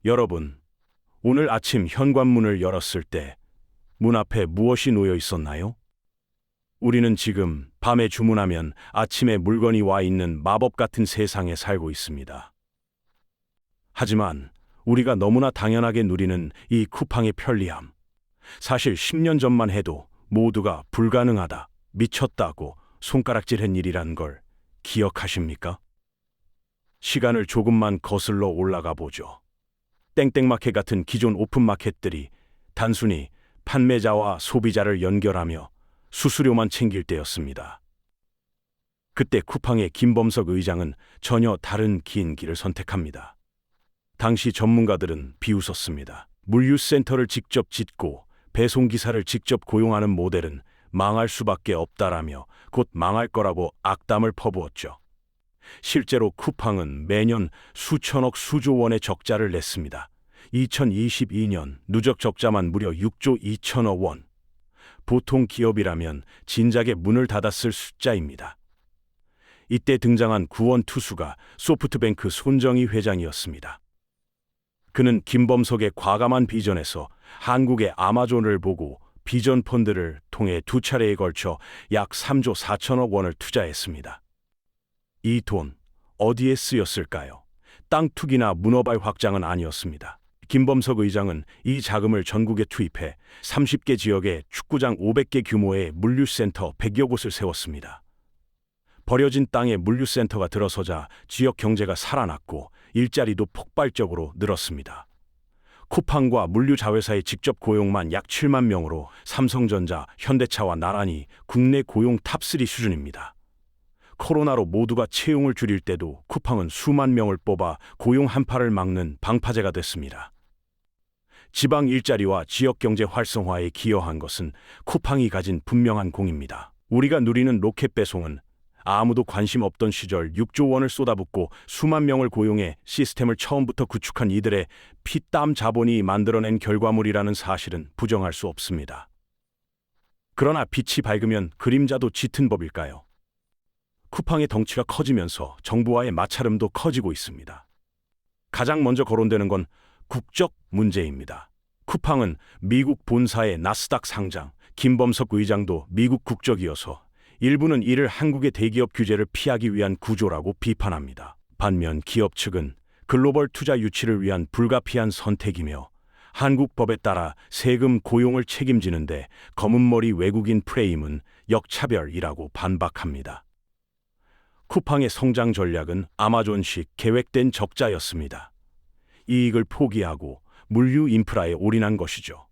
여러분, 오늘 아침 현관문을 열었을 때 문 앞에 무엇이 놓여 있었나요? 우리는 지금 밤에 주문하면 아침에 물건이 와 있는 마법 같은 세상에 살고 있습니다. 하지만 우리가 너무나 당연하게 누리는 이 쿠팡의 편리함. 사실 10년 전만 해도 모두가 불가능하다, 미쳤다고 손가락질한 일이란 걸 기억하십니까? 시간을 조금만 거슬러 올라가 보죠. 땡땡마켓 같은 기존 오픈마켓들이 단순히 판매자와 소비자를 연결하며 수수료만 챙길 때였습니다. 그때 쿠팡의 김범석 의장은 전혀 다른 긴 길을 선택합니다. 당시 전문가들은 비웃었습니다. 물류센터를 직접 짓고 배송기사를 직접 고용하는 모델은 망할 수밖에 없다라며 곧 망할 거라고 악담을 퍼부었죠. 실제로 쿠팡은 매년 수천억 수조 원의 적자를 냈습니다. 2022년 누적 적자만 무려 6조 2천억 원. 보통 기업이라면 진작에 문을 닫았을 숫자입니다. 이때 등장한 구원 투수가 소프트뱅크 손정희 회장이었습니다. 그는 김범석의 과감한 비전에서 한국의 아마존을 보고 비전 펀드를 통해 두 차례에 걸쳐 약 3조 4천억 원을 투자했습니다. 이 돈 어디에 쓰였을까요? 땅 투기나 문어발 확장은 아니었습니다. 김범석 의장은 이 자금을 전국에 투입해 30개 지역에 축구장 500개 규모의 물류센터 100여 곳을 세웠습니다. 버려진 땅에 물류센터가 들어서자 지역 경제가 살아났고 일자리도 폭발적으로 늘었습니다. 쿠팡과 물류자회사의 직접 고용만 약 7만 명으로 삼성전자, 현대차와 나란히 국내 고용 탑3 수준입니다. 코로나로 모두가 채용을 줄일 때도 쿠팡은 수만 명을 뽑아 고용 한파를 막는 방파제가 됐습니다. 지방 일자리와 지역 경제 활성화에 기여한 것은 쿠팡이 가진 분명한 공입니다. 우리가 누리는 로켓 배송은 아무도 관심 없던 시절 6조 원을 쏟아붓고 수만 명을 고용해 시스템을 처음부터 구축한 이들의 피땀 자본이 만들어낸 결과물이라는 사실은 부정할 수 없습니다. 그러나 빛이 밝으면 그림자도 짙은 법일까요? 쿠팡의 덩치가 커지면서 정부와의 마찰음도 커지고 있습니다. 가장 먼저 거론되는 건 국적 문제입니다. 쿠팡은 미국 본사의 나스닥 상장, 김범석 의장도 미국 국적이어서 일부는 이를 한국의 대기업 규제를 피하기 위한 구조라고 비판합니다. 반면 기업 측은 글로벌 투자 유치를 위한 불가피한 선택이며 한국 법에 따라 세금 고용을 책임지는데 검은머리 외국인 프레임은 역차별이라고 반박합니다. 쿠팡의 성장 전략은 아마존식 계획된 적자였습니다. 이익을 포기하고 물류 인프라에 올인한 것이죠.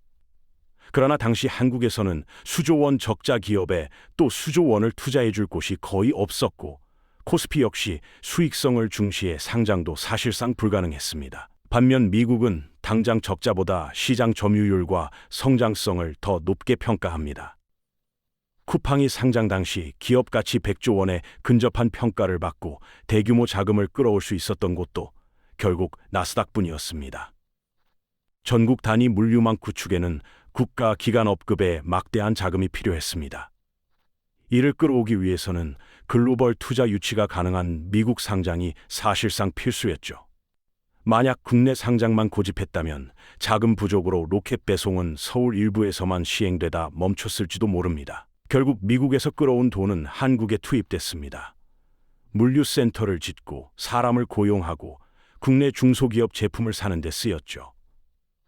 그러나 당시 한국에서는 수조 원 적자 기업에 또 수조 원을 투자해 줄 곳이 거의 없었고 코스피 역시 수익성을 중시해 상장도 사실상 불가능했습니다. 반면 미국은 당장 적자보다 시장 점유율과 성장성을 더 높게 평가합니다. 쿠팡이 상장 당시 기업 가치 100조 원에 근접한 평가를 받고 대규모 자금을 끌어올 수 있었던 곳도 결국 나스닥뿐이었습니다. 전국 단위 물류망 구축에는 국가 기관업급의 막대한 자금이 필요했습니다. 이를 끌어오기 위해서는 글로벌 투자 유치가 가능한 미국 상장이 사실상 필수였죠. 만약 국내 상장만 고집했다면 자금 부족으로 로켓 배송은 서울 일부에서만 시행되다 멈췄을지도 모릅니다. 결국 미국에서 끌어온 돈은 한국에 투입됐습니다. 물류센터를 짓고 사람을 고용하고 국내 중소기업 제품을 사는 데 쓰였죠.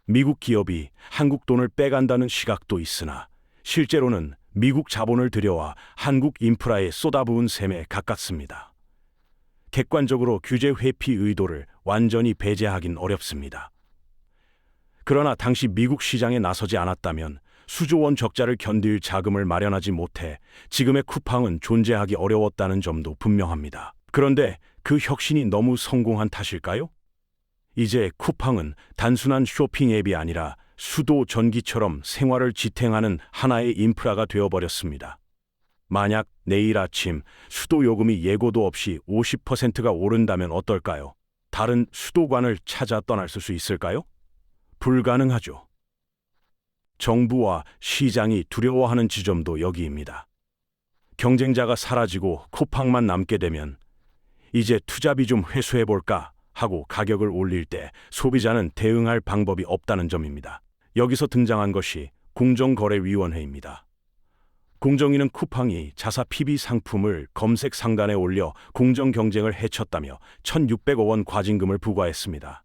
미국 기업이 한국 돈을 빼간다는 시각도 있으나 실제로는 미국 자본을 들여와 한국 인프라에 쏟아부은 셈에 가깝습니다. 객관적으로 규제 회피 의도를 완전히 배제하긴 어렵습니다. 그러나 당시 미국 시장에 나서지 않았다면 수조 원 적자를 견딜 자금을 마련하지 못해 지금의 쿠팡은 존재하기 어려웠다는 점도 분명합니다. 그런데 그 혁신이 너무 성공한 탓일까요? 이제 쿠팡은 단순한 쇼핑 앱이 아니라 수도 전기처럼 생활을 지탱하는 하나의 인프라가 되어버렸습니다. 만약 내일 아침 수도 요금이 예고도 없이 50%가 오른다면 어떨까요? 다른 수도관을 찾아 떠날 수 있을까요? 불가능하죠. 정부와 시장이 두려워하는 지점도 여기입니다. 경쟁자가 사라지고 쿠팡만 남게 되면 이제 투자비 좀 회수해볼까 하고 가격을 올릴 때 소비자는 대응할 방법이 없다는 점입니다. 여기서 등장한 것이 공정거래위원회입니다. 공정위는 쿠팡이 자사 PB 상품을 검색 상단에 올려 공정 경쟁을 해쳤다며 1,600억 원 과징금을 부과했습니다.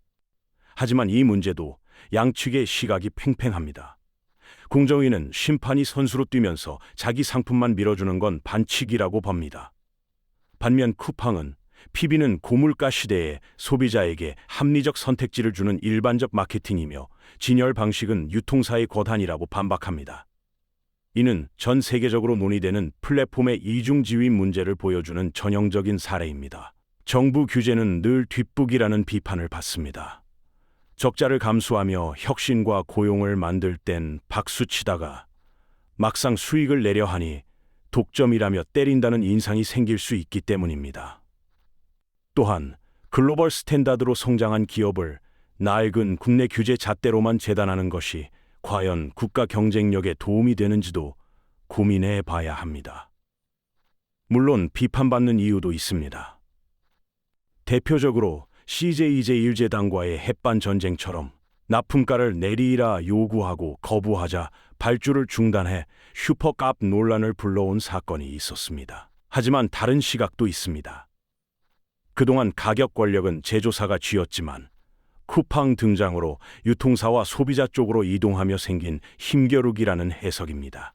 하지만 이 문제도 양측의 시각이 팽팽합니다. 공정위는 심판이 선수로 뛰면서 자기 상품만 밀어주는 건 반칙이라고 봅니다. 반면 쿠팡은 PB는 고물가 시대에 소비자에게 합리적 선택지를 주는 일반적 마케팅이며 진열 방식은 유통사의 거단이라고 반박합니다. 이는 전 세계적으로 논의되는 플랫폼의 이중지위 문제를 보여주는 전형적인 사례입니다. 정부 규제는 늘 뒷북이라는 비판을 받습니다. 적자를 감수하며 혁신과 고용을 만들 땐 박수치다가 막상 수익을 내려 하니 독점이라며 때린다는 인상이 생길 수 있기 때문입니다. 또한 글로벌 스탠다드로 성장한 기업을 낡은 국내 규제 잣대로만 재단하는 것이 과연 국가 경쟁력에 도움이 되는지도 고민해 봐야 합니다. 물론 비판받는 이유도 있습니다. 대표적으로 CJ1재단과의 햇반 전쟁처럼 납품가를 내리라 요구하고 거부하자 발주를 중단해 슈퍼값 논란을 불러온 사건이 있었습니다. 하지만 다른 시각도 있습니다. 그동안 가격 권력은 제조사가 쥐었지만 쿠팡 등장으로 유통사와 소비자 쪽으로 이동하며 생긴 힘겨루기라는 해석입니다.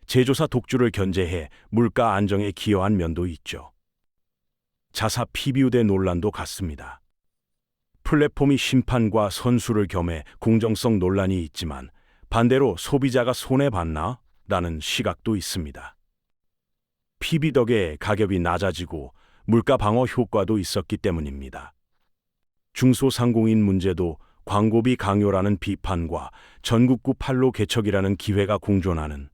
제조사 독주를 견제해 물가 안정에 기여한 면도 있죠. 자사 PB 우대 논란도 같습니다. 플랫폼이 심판과 선수를 겸해 공정성 논란이 있지만 반대로 소비자가 손해봤나? 라는 시각도 있습니다. PB 덕에 가격이 낮아지고 물가 방어 효과도 있었기 때문입니다. 중소상공인 문제도 광고비 강요라는 비판과 전국구 판로 개척이라는 기회가 공존하는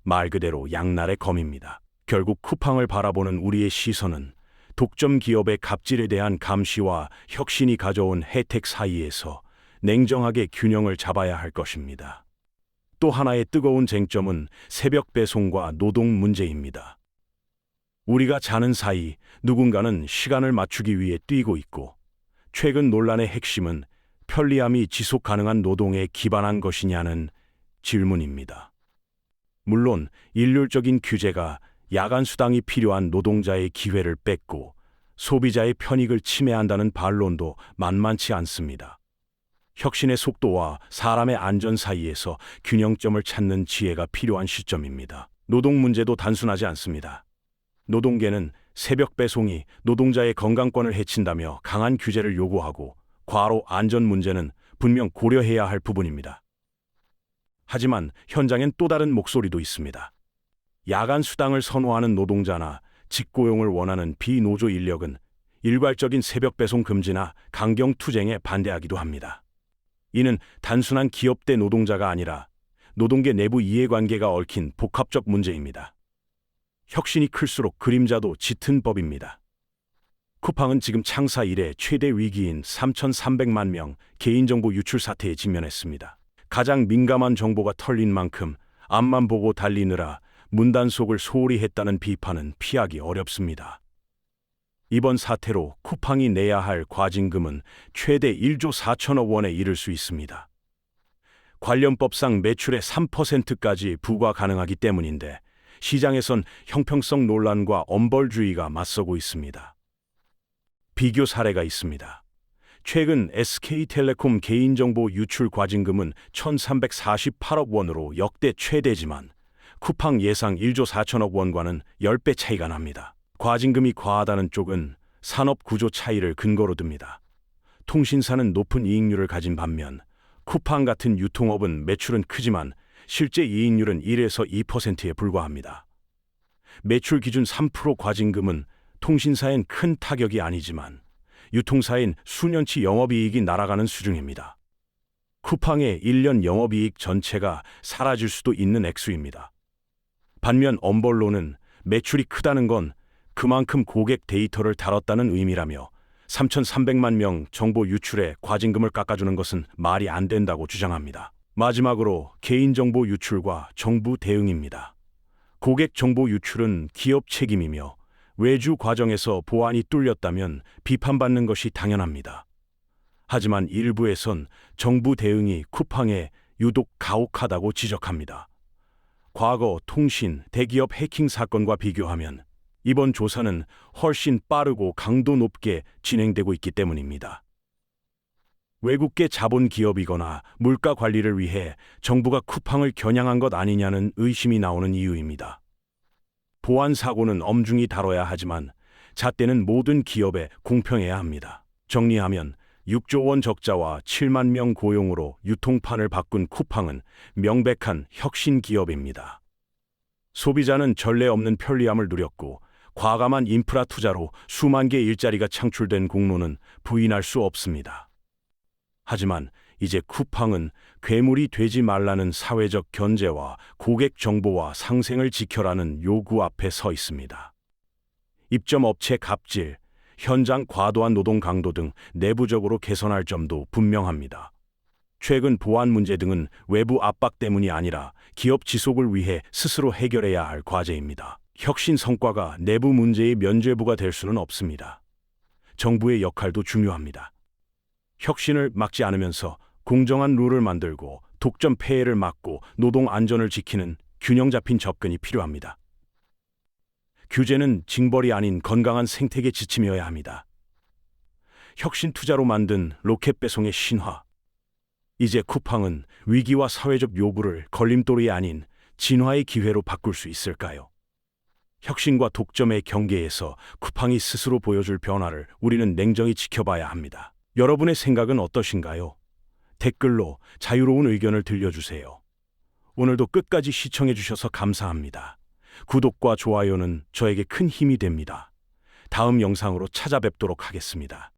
말 그대로 양날의 검입니다. 결국 쿠팡을 바라보는 우리의 시선은 독점 기업의 갑질에 대한 감시와 혁신이 가져온 혜택 사이에서 냉정하게 균형을 잡아야 할 것입니다. 또 하나의 뜨거운 쟁점은 새벽 배송과 노동 문제입니다. 우리가 자는 사이 누군가는 시간을 맞추기 위해 뛰고 있고 최근 논란의 핵심은 편리함이 지속 가능한 노동에 기반한 것이냐는 질문입니다. 물론 일률적인 규제가 야간 수당이 필요한 노동자의 기회를 뺏고 소비자의 편익을 침해한다는 반론도 만만치 않습니다. 혁신의 속도와 사람의 안전 사이에서 균형점을 찾는 지혜가 필요한 시점입니다. 노동 문제도 단순하지 않습니다. 노동계는 새벽 배송이 노동자의 건강권을 해친다며 강한 규제를 요구하고 과로 안전 문제는 분명 고려해야 할 부분입니다. 하지만 현장엔 또 다른 목소리도 있습니다. 야간 수당을 선호하는 노동자나 직고용을 원하는 비노조 인력은 일괄적인 새벽 배송 금지나 강경 투쟁에 반대하기도 합니다. 이는 단순한 기업 대 노동자가 아니라 노동계 내부 이해관계가 얽힌 복합적 문제입니다. 혁신이 클수록 그림자도 짙은 법입니다. 쿠팡은 지금 창사 이래 최대 위기인 3,300만 명 개인정보 유출 사태에 직면했습니다. 가장 민감한 정보가 털린 만큼 앞만 보고 달리느라 문단속을 소홀히 했다는 비판은 피하기 어렵습니다. 이번 사태로 쿠팡이 내야 할 과징금은 최대 1조 4천억 원에 이를 수 있습니다. 관련법상 매출의 3%까지 부과 가능하기 때문인데 시장에선 형평성 논란과 엄벌주의가 맞서고 있습니다. 비교 사례가 있습니다. 최근 SK텔레콤 개인정보 유출 과징금은 1,348억 원으로 역대 최대지만 쿠팡 예상 1조 4천억 원과는 10배 차이가 납니다. 과징금이 과하다는 쪽은 산업 구조 차이를 근거로 듭니다. 통신사는 높은 이익률을 가진 반면 쿠팡 같은 유통업은 매출은 크지만 실제 이익률은 1에서 2%에 불과합니다. 매출 기준 3% 과징금은 통신사엔 큰 타격이 아니지만 유통사엔 수년치 영업이익이 날아가는 수준입니다. 쿠팡의 1년 영업이익 전체가 사라질 수도 있는 액수입니다. 반면 엄벌로는 매출이 크다는 건 그만큼 고객 데이터를 다뤘다는 의미라며 3,300만 명 정보 유출에 과징금을 깎아주는 것은 말이 안 된다고 주장합니다. 마지막으로 개인정보 유출과 정부 대응입니다. 고객 정보 유출은 기업 책임이며 외주 과정에서 보안이 뚫렸다면 비판받는 것이 당연합니다. 하지만 일부에선 정부 대응이 쿠팡에 유독 가혹하다고 지적합니다. 과거 통신, 대기업 해킹 사건과 비교하면 이번 조사는 훨씬 빠르고 강도 높게 진행되고 있기 때문입니다. 외국계 자본 기업이거나 물가 관리를 위해 정부가 쿠팡을 겨냥한 것 아니냐는 의심이 나오는 이유입니다. 보안 사고는 엄중히 다뤄야 하지만 잣대는 모든 기업에 공평해야 합니다. 정리하면 6조 원 적자와 7만 명 고용으로 유통판을 바꾼 쿠팡은 명백한 혁신 기업입니다. 소비자는 전례 없는 편리함을 누렸고 과감한 인프라 투자로 수만 개 일자리가 창출된 공로는 부인할 수 없습니다. 하지만 이제 쿠팡은 괴물이 되지 말라는 사회적 견제와 고객 정보와 상생을 지켜라는 요구 앞에 서 있습니다. 입점 업체 갑질, 현장 과도한 노동 강도 등 내부적으로 개선할 점도 분명합니다. 최근 보안 문제 등은 외부 압박 때문이 아니라 기업 지속을 위해 스스로 해결해야 할 과제입니다. 혁신 성과가 내부 문제의 면죄부가 될 수는 없습니다. 정부의 역할도 중요합니다. 혁신을 막지 않으면서 공정한 룰을 만들고 독점 폐해를 막고 노동 안전을 지키는 균형 잡힌 접근이 필요합니다. 규제는 징벌이 아닌 건강한 생태계 지침이어야 합니다. 혁신 투자로 만든 로켓 배송의 신화. 이제 쿠팡은 위기와 사회적 요구를 걸림돌이 아닌 진화의 기회로 바꿀 수 있을까요? 혁신과 독점의 경계에서 쿠팡이 스스로 보여줄 변화를 우리는 냉정히 지켜봐야 합니다. 여러분의 생각은 어떠신가요? 댓글로 자유로운 의견을 들려주세요. 오늘도 끝까지 시청해 주셔서 감사합니다. 구독과 좋아요는 저에게 큰 힘이 됩니다. 다음 영상으로 찾아뵙도록 하겠습니다.